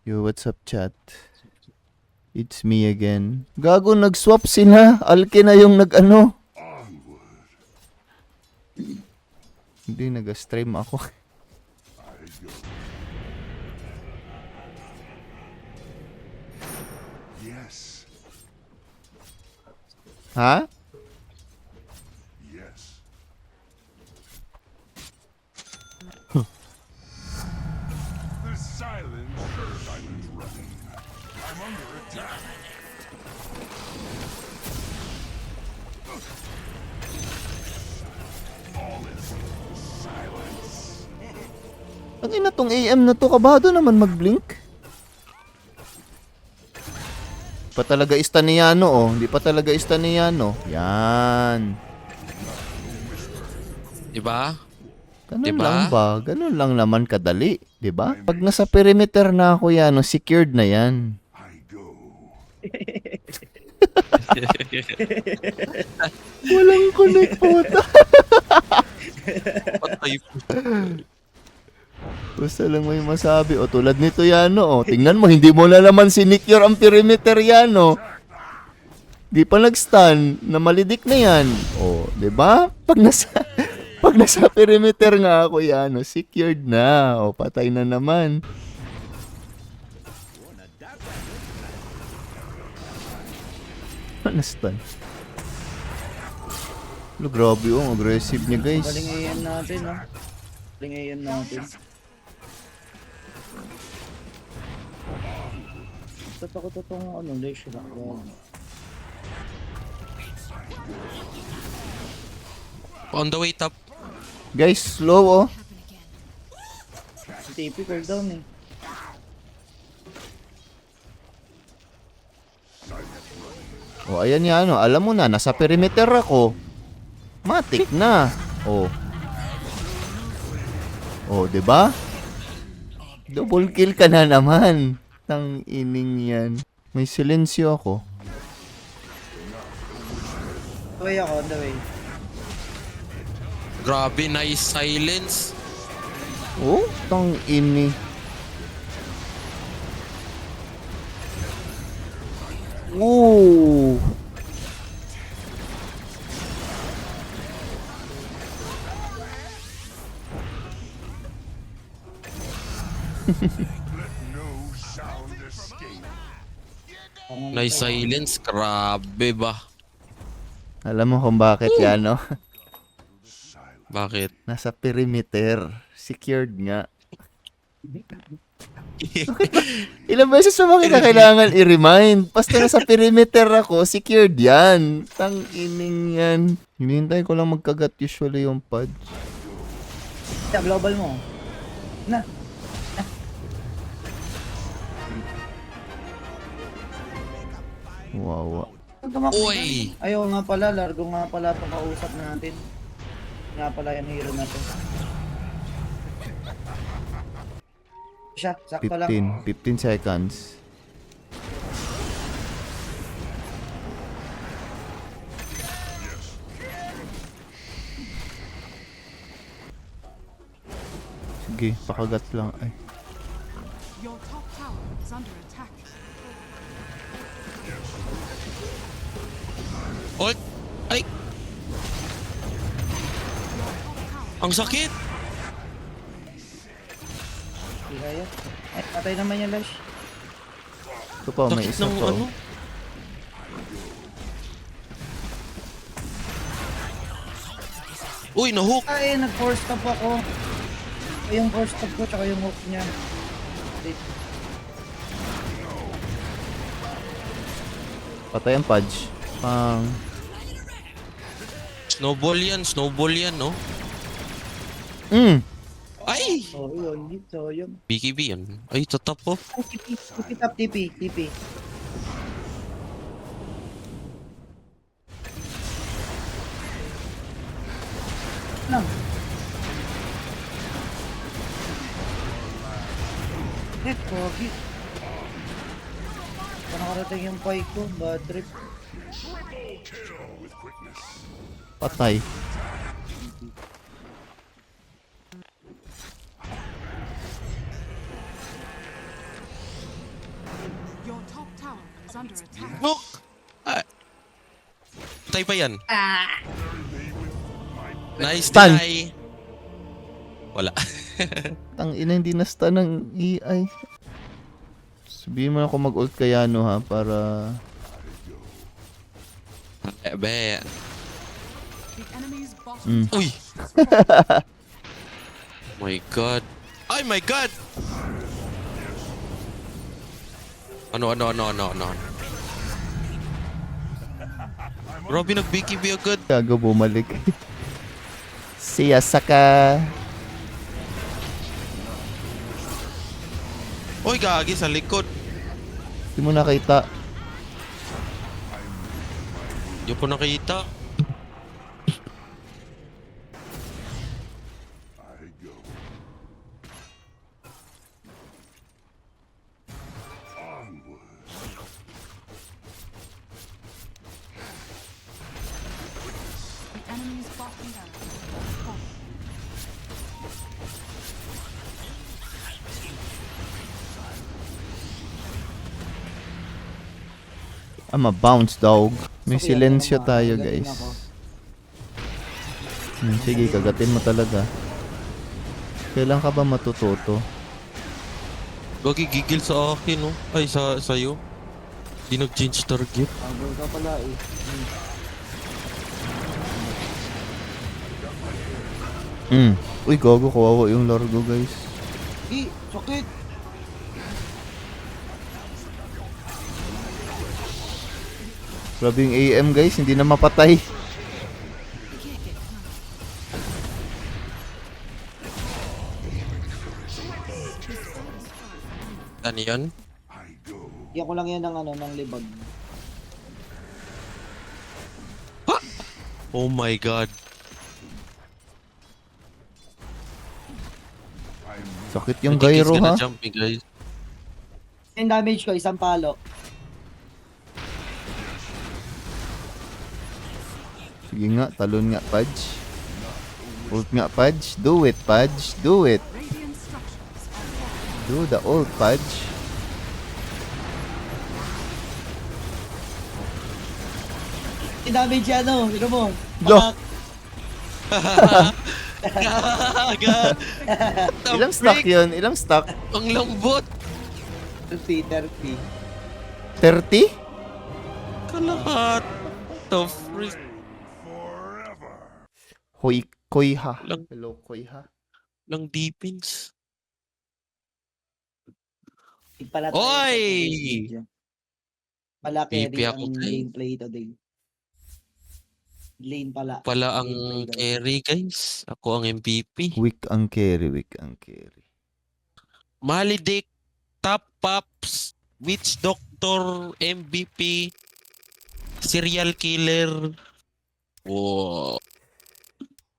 Yo, what's up, chat? It's me again. Gago, nag-swap sila. Alke na yung nag-ano. Hindi, nag-stream ako. Yes. Ha? Yes. The silence. Silence running. I'm under attack. All is silence. Ang ina tong AM na to, kabado naman mag-blink. Di pa talaga Istaniyano, oh. Di pa talaga Istaniyano. Yan. Diba? Ganun Diba? lang ba? Ganun lang naman kadali. Diba? Pag nasa perimeter na ako yan, oh, secured na yan. I go. Walang connect, puta. Patay po. Basta lang may masabi. O tulad nito yan, oh. Tingnan mo, hindi mo na naman sinecure ang perimeter yan, oh. Di pa nag-stun, na malidik na yan. O, di ba? Pag nasa perimeter nga ako yan, oh, secured na. O, patay na naman. Na-stun. Lo, grabe, oh. Aggressive niya, guys. Galing AM natin, no? Galing AM natin. Tatakot itong ano, Lesh na. On the way top. Guys, slow, oh. Si TP cool down eh. O, ayan yan, oh. Alam mo na, nasa perimeter ako. Matik na. O. O, diba? Double kill ka na naman. Tang ining yan. May silensyo ako. On the way ako, on the way. Grabe, nice silence. Oh, tang ini. Ooh. No sound escape. Nice silence. Grabe ba? Alam mo kung bakit yan, no? Bakit? Nasa perimeter. Secured nga. Ilang beses mo makita kailangan i-remind. Basta nasa perimeter ako, secured yan. Tang ining yan. Hinihintay ko lang magkagat usually yung pod. Yeah, global mo. Na. Wawa. Uy! Ayaw nga pala, largo nga pala itong kausap natin. Nga pala yung hero natin. Siya, sakto lang. 15 seconds. Sige, pakagat lang. Ay. Your top tower is under attack. Ult! Ay! Ang sakit! Hindi kaya. Ay, patay naman yung Lesh. Ito pa, may Sakit isa ng pa. ano? Uy, nahook! Ay, nag-force stop ako. Ay, yung force stop ko, tsaka yung hook niya. Wait. Patay ang Pudge. Pang... Snowball yan, no? Ay! So, yun, so, yun. BKB yan. Ay, tatap po. Ay, TP top, TP. Lang. Pogi. Saan nakarating yung pike ko? Bad trip. Patay. under attack. No! Ah. Patay pa yan. Nice Stun. try. Wala. Ang ina, hindi na stun ng AI. Sabihin mo ako mag-ult kaya no ha, para... Be. The enemy's bottom Uy! My God. Ay, my God! Ano? Grabe, nag-BKB agad. Gago bumalik. Siya saka... Uy, gagi sa likod. Hindi mo nakita. Hindi ko nakita. I go. Onward. the enemy's bottom barracks. Fallen. I'm a bounce dog. May Okay, silensyo ano naman, tayo galing guys. ako. Sige, kagatin mo talaga. Kailan ka ba matututo? Gagi, gigil sa akin, no? Ay, sa'yo. Di nag-change target. Habol ka pala eh. Uy, gago, kawawa yung largo guys. Sakit! Grabe yung AM guys, hindi na mapatay. Ano yan? I go. Iyan ko lang yan ng ng libag. Oh my God. Sakit yung I think he's gyro gonna ha. jump me, guys. Yung damage ko, isang palo. Sige nga, talon nga Pudge. Ult nga Pudge. Do it Pudge. Do it. Radiant structures are falling. Do the ult Pudge. Yung damage yan, no? Sino mo? Lo. God. Ilang stock yun? Ilang stock? Ang lambot. 30. 30? Kalahat. The freak. Forever. Hoy, Koyha. Lang- Hello, Koyha. Lang deepins. Pala Oy! Pala BP carry ako, ang guys. gameplay today. Lane pala. Pala ang Gameplay daw. carry, guys. Ako ang MVP. Weak ang carry, weak ang carry. Malidik. Top Pops. Witch Doctor. MVP. Serial Killer. Wow.